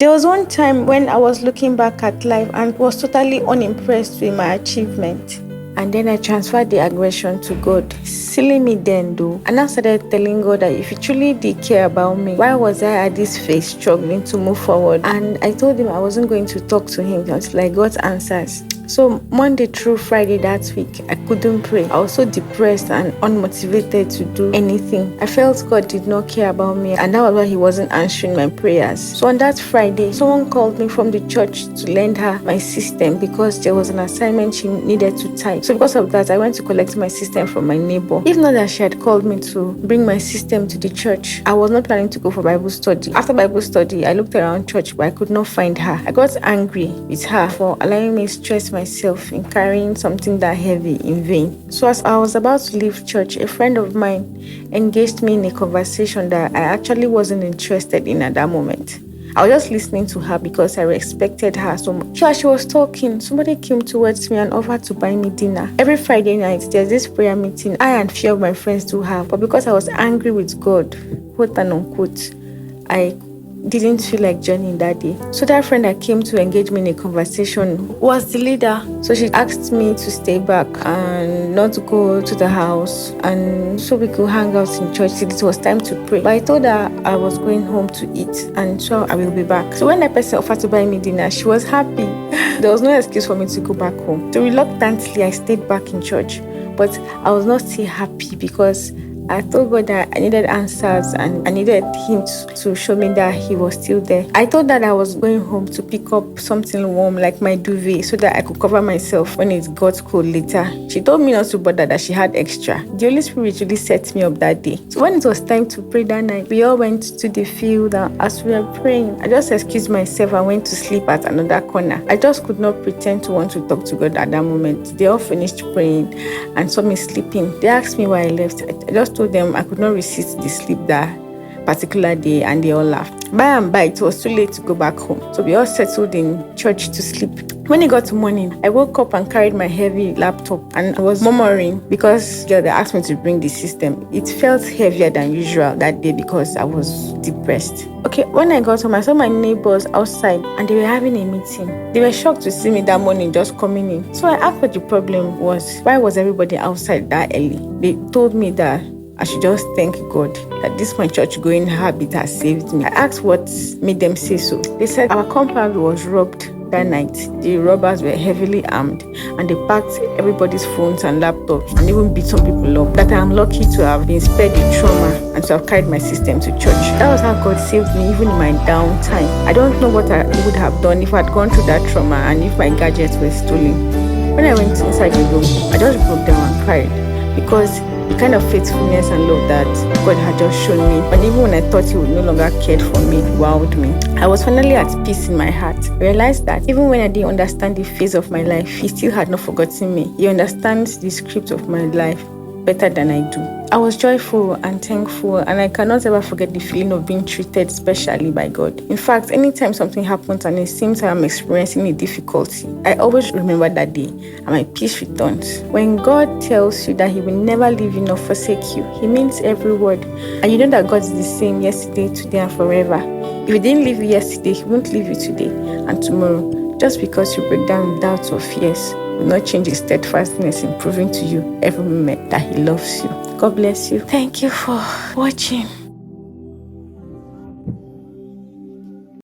There was one time when I was looking back at life and was totally unimpressed with my achievement. And then I transferred the aggression to God. Silly me then though. And I started telling God that if He truly did care about me, why was I at this phase struggling to move forward? And I told Him I wasn't going to talk to Him until I got answers. So Monday through Friday that week, I couldn't pray. I was so depressed and unmotivated to do anything. I felt God did not care about me, and that was why He wasn't answering my prayers. So on that Friday, someone called me from the church to lend her my system because there was an assignment she needed to type. So because of that, I went to collect my system from my neighbor. If not that she had called me to bring my system to the church, I was not planning to go for Bible study. After Bible study, I looked around church, but I could not find her. I got angry with her for allowing me to stress myself in carrying something that heavy in vain. So as I was about to leave church, a friend of mine engaged me in a conversation that I actually wasn't interested in at that moment. I was just listening to her because I respected her so much. So as she was talking, somebody came towards me and offered to buy me dinner. Every Friday night, there's this prayer meeting I and few of my friends do have. But because I was angry with God, quote and unquote, I didn't feel like joining that day. So that friend that came to engage me in a conversation was the leader. So she asked me to stay back and not to go to the house, and so we could hang out in church till it was time to pray. But I told her I was going home to eat, and so I will be back. So when that person offered to buy me dinner, she was happy. There was no excuse for me to go back home. So reluctantly, I stayed back in church. But I was not still happy because I told God that I needed answers and I needed Him to show me that He was still there. I thought that I was going home to pick up something warm like my duvet so that I could cover myself when it got cold later. She told me not to bother, that she had extra. The Holy Spirit really set me up that day. So when it was time to pray that night, we all went to the field, and as we were praying, I just excused myself and went to sleep at another corner. I just could not pretend to want to talk to God at that moment. They all finished praying and saw me sleeping. They asked me why I left. I just told them I could not resist the sleep that particular day, and they all laughed. By and by, it was too late to go back home. So we all settled in church to sleep. When it got to morning, I woke up and carried my heavy laptop, and I was murmuring because they asked me to bring the system. It felt heavier than usual that day because I was depressed. Okay, when I got home, I saw my neighbors outside and they were having a meeting. They were shocked to see me that morning just coming in. So I asked what the problem was. Why was everybody outside that early? They told me that I should just thank God that this my church going habit has saved me. I asked what made them say so. They said our compound was robbed that night. The robbers were heavily armed and they packed everybody's phones and laptops and even beat some people up. That I am lucky to have been spared the trauma and to have carried my system to church. That was how God saved me even in my downtime. I don't know what I would have done if I had gone through that trauma and if my gadgets were stolen. When I went inside the room, I just broke down and cried because the kind of faithfulness and love that God had just shown me, and even when I thought He would no longer cared for me, wowed me. I was finally at peace in my heart. I realized that even when I didn't understand the phase of my life, He still had not forgotten me. He understands the script of my life better than I do. I was joyful and thankful, and I cannot ever forget the feeling of being treated specially by God. In fact, anytime something happens and it seems I'm experiencing a difficulty, I always remember that day and my peace returns. When God tells you that He will never leave you nor forsake you, He means every word. And you know that God is the same yesterday, today, and forever. If He didn't leave you yesterday, He won't leave you today and tomorrow. Just because you break down with doubts or fears will not change His steadfastness in proving to you every moment that He loves you. God bless you. Thank you for watching.